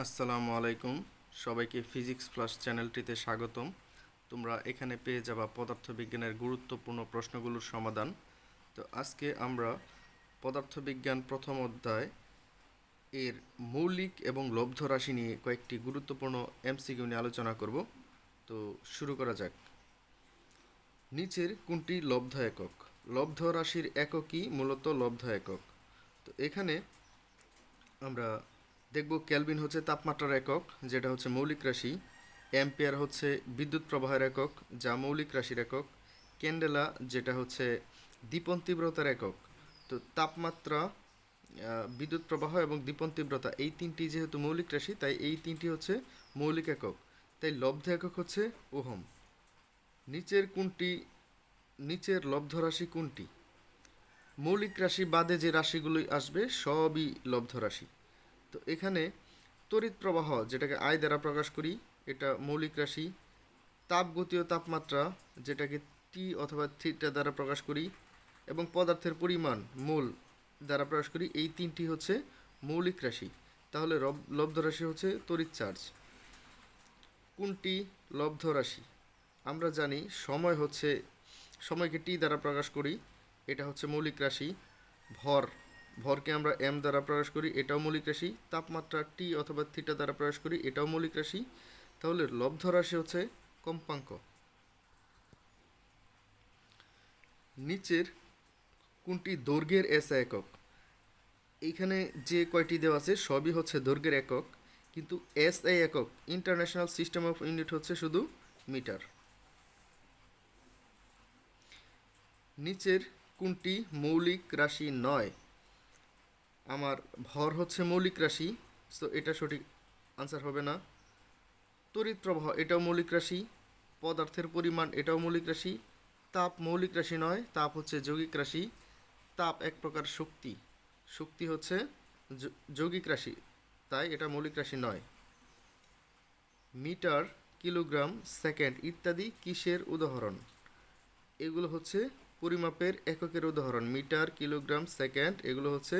আসসালামু আলাইকুম। সবাইকে ফিজিক্স প্লাস চ্যানেলটিতে স্বাগতম। তোমরা এখানে পেয়ে যাবা পদার্থবিজ্ঞানের গুরুত্বপূর্ণ প্রশ্নগুলোর সমাধান। তো আজকে আমরা পদার্থবিজ্ঞান প্রথম অধ্যায় এর মৌলিক এবং লব্ধ রাশি নিয়ে কয়েকটি গুরুত্বপূর্ণ এমসিকিউ নিয়ে আলোচনা করব। তো শুরু করা যাক। নিচের কোনটি লব্ধ একক? লব্ধ রাশির এককই মূলত লব্ধ একক। তো এখানে আমরা দেখব কেলভিন হচ্ছে তাপমাত্রার একক, যেটা হচ্ছে মৌলিক রাশি। অ্যাম্পিয়ার হচ্ছে বিদ্যুৎ প্রবাহের একক, যা মৌলিক রাশির একক। ক্যান্ডেলা, যেটা হচ্ছে দীপন তীব্রতার একক। তো তাপমাত্রা, বিদ্যুৎ প্রবাহ এবং দীপন তীব্রতা, এই তিনটি যেহেতু মৌলিক রাশি, তাই এই তিনটি হচ্ছে মৌলিক একক। তাই লব্ধ একক হচ্ছে ওহম। নিচের কোনটি নিচের লব্ধ রাশি কোনটি? মৌলিক রাশি বাদে যে রাশিগুলোই আসবে সবই লব্ধ রাশি। তো এখানে তড়িৎ প্রবাহ, যেটাকে আই দ্বারা প্রকাশ করি, এটা মৌলিক রাশি। তাপগতীয় তাপমাত্রা, যেটাকে টি অথবা থিটা দ্বারা প্রকাশ করি, এবং পদার্থের পরিমাণ মোল দ্বারা প্রকাশ করি, এই তিনটি হচ্ছে মৌলিক রাশি। তাহলে লব্ধ রাশি হচ্ছে তড়িৎ চার্জ। কোনটি লব্ধ রাশি? আমরা জানি সময়কে টি দ্বারা প্রকাশ করি, এটা হচ্ছে মৌলিক রাশি। ভরকে আমরা এম দ্বারা প্রকাশ করি, এটাও মৌলিক রাশি। তাপমাত্রা টি অথবা থিটা দ্বারা প্রকাশ করি, এটাও মৌলিক রাশি। তাহলে লব্ধ রাশি হচ্ছে কম্পাঙ্ক। নিচের কোনটি দৈর্ঘ্যের এসআই একক? এইখানে যে কয়টি দেওয়া আছে সবই হচ্ছে দৈর্ঘ্যের একক, কিন্তু এসআই একক, ইন্টারন্যাশনাল সিস্টেম অফ ইউনিট, হচ্ছে শুধু মিটার। নিচের কোনটি মৌলিক রাশি নয়? আমার ভর হচ্ছে মৌলিক রাশি, তো এটা সঠিক আনসার হবে না। তড়িৎ প্রবাহ, এটাও মৌলিক রাশি। পদার্থের পরিমাণ, এটাও মৌলিক রাশি। তাপ মৌলিক রাশি নয়, তাপ হচ্ছে যৌগিক রাশি। তাপ এক প্রকার শক্তি, শক্তি হচ্ছে যৌগিক রাশি, তাই এটা মৌলিক রাশি নয়। মিটার, কিলোগ্রাম, সেকেন্ড ইত্যাদি কিসের উদাহরণ? এগুলো হচ্ছে পরিমাপের এককের উদাহরণ। মিটার, কিলোগ্রাম, সেকেন্ড, এগুলো হচ্ছে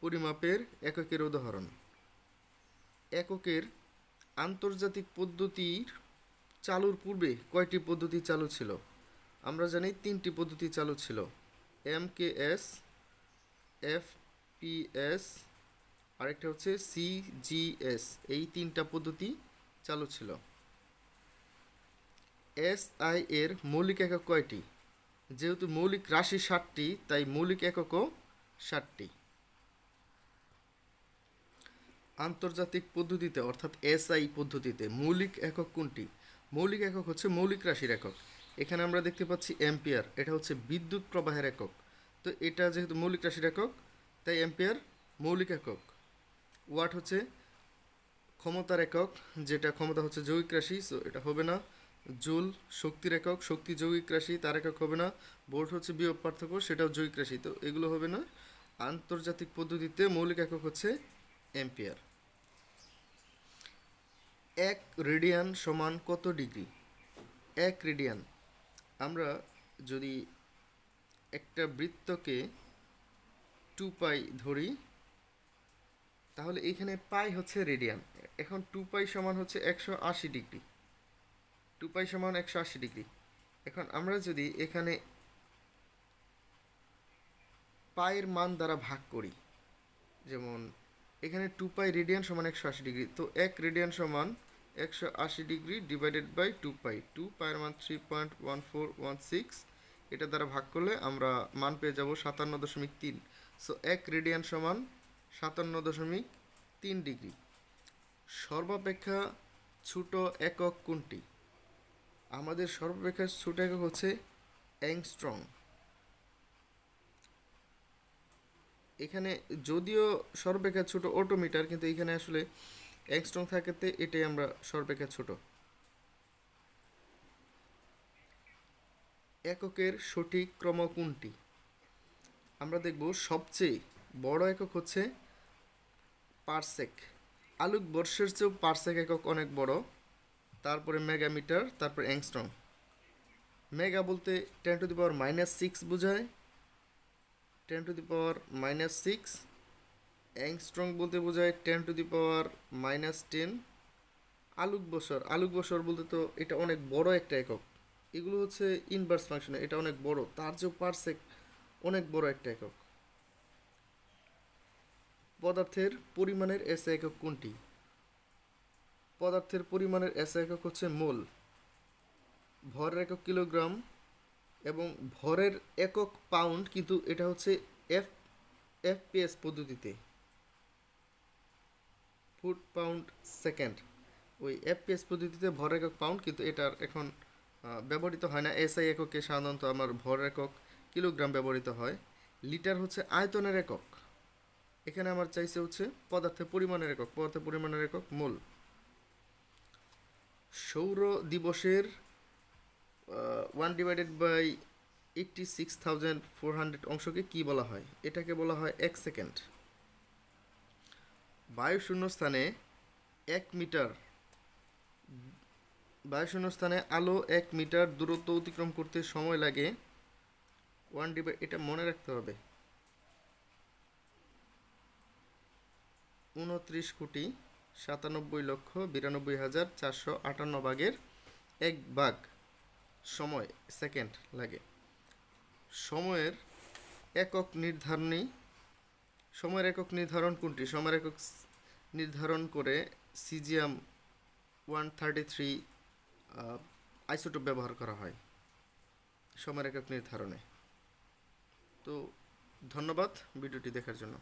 পরিমাপের এককের উদাহরণ। এককের আন্তর্জাতিক পদ্ধতির চালুর পূর্বে কয়টি পদ্ধতি চালু ছিল? আমরা জানি তিনটি পদ্ধতি চালু ছিল, এমকেএস, এফপিএস, আরেকটা হচ্ছে সিজিএস। এই তিনটা পদ্ধতি চালু ছিল। এসআই এর মৌলিক একক কয়টি? যেহেতু মৌলিক রাশি 60টি, তাই মৌলিক এককও 60টি। আন্তর্জাতিক পদ্ধতিতে অর্থাৎ এসআই পদ্ধতিতে মৌলিক একক কোনটি? মৌলিক একক হচ্ছে মৌলিক রাশির একক। এখানে আমরা দেখতে পাচ্ছি অ্যাম্পিয়ার, এটা হচ্ছে বিদ্যুৎ প্রবাহের একক। তো এটা যেহেতু মৌলিক রাশির একক, তাই অ্যাম্পিয়ার মৌলিক একক। ওয়াট হচ্ছে ক্ষমতার একক, যেটা ক্ষমতা হচ্ছে যৌগিক রাশি, সো এটা হবে না। জুল শক্তির একক, শক্তি যৌগিক রাশি, তার একক হবে না। ভোল্ট হচ্ছে বিভব পার্থক্য, সেটাও যৌগিক রাশি, তো এগুলো হবে না। আন্তর্জাতিক পদ্ধতিতে মৌলিক একক হচ্ছে অ্যাম্পিয়ার। 1 রেডিয়ান সমান কত ডিগ্রি? 1 রেডিয়ান, আমরা যদি একটা বৃত্তকে 2 পাই ধরি, তাহলে এখানে পাই হচ্ছে রেডিয়ান। এখন 2 পাই সমান হচ্ছে 180 ডিগ্রি। 2 পাই সমান 180 ডিগ্রি। এখন আমরা যদি এখানে পায়ের মান দ্বারা ভাগ করি, যেমন এখানে 2 পাই রেডিয়ান সমান 180 ডিগ্রি, তো 1 রেডিয়ান সমান 180 ডিগ্রি ডিভাইডেড বাই 2 পাই। 2 পাইয়ের মান 3.1416, এটা দ্বারা ভাগ করলে আমরা মান পেয়ে যাব 57.3। সো 1 রেডিয়ান সমান 57.3 ডিগ্রি। সর্বাপেক্ষা ছোট একক কোনটি? আমাদের সর্বাপেক্ষা ছোট একক হচ্ছে অ্যাংস্ট্রং। এখানে যদিও সর্বাপেক্ষা ছোট অটোমিটার, কিন্তু এখানে আসলে অ্যাংস্ট্রং থাকাতে এটাই আমরা সর্বাপেক্ষা ছোট। এককের সঠিক ক্রম কোনটি? আমরা দেখব সবচেয়ে বড় একক হচ্ছে পারসেক। আলোক বর্ষের চেয়েও পারসেক একক অনেক বড়। তারপরে মেগামিটার, তারপর অ্যাংস্ট্রং। মেগা বলতে 10⁻⁻6 বোঝায়, 10⁻⁻6। অ্যাংস্ট্রং বলতে বোঝায় 10⁻⁻10 আলোক বছর বলতে তো এটা অনেক বড় একটা একক। এগুলো হচ্ছে ইনভার্স ফাংশনে, এটা অনেক বড়, তার যে পারসেক অনেক বড় একটা একক। পদার্থের পরিমাণের এসআই একক কোনটি? পদার্থের পরিমাণের এসআই একক হচ্ছে মোল। ভরের একক কিলোগ্রাম এবং ভরের একক পাউন্ড, কিন্তু এটা হচ্ছে এফ এফপিএস পদ্ধতিতে, ফুট পাউন্ড সেকেন্ড। ওই এফপিএস পদ্ধতিতে ভর একক পাউন্ড, কিন্তু এটার এখন ব্যবহৃত হয় না। এসআই এককে সাধারণত আমার ভর একক কিলোগ্রাম ব্যবহৃত হয়। লিটার হচ্ছে আয়তনের একক। এখানে আমার চাইছে হচ্ছে পদার্থের পরিমাণের একক, পদার্থের পরিমাণের একক মোল। সৌর দিবসের 1/86,400 অংশকে কি বলা হয়? এটাকে বলা হয় 1 সেকেন্ড। বায়ুশূন্যস্থানে 1 মিটার বায়ুশূন্যস্থানে আলো 1 মিটার দূরত্ব অতিক্রম করতে সময় লাগে এটা মনে রাখতে হবে, 29,97,92,458 ভাগের 1 ভাগ সময় সেকেন্ড লাগে। সময়ের একক নির্ধারণ কোনটি? সময়ের একক নির্ধারণ করে সিজিয়াম 133 আইসোটোপ ব্যবহার করা হয় সময়ের একক নির্ধারণে। তো ধন্যবাদ ভিডিওটি দেখার জন্য।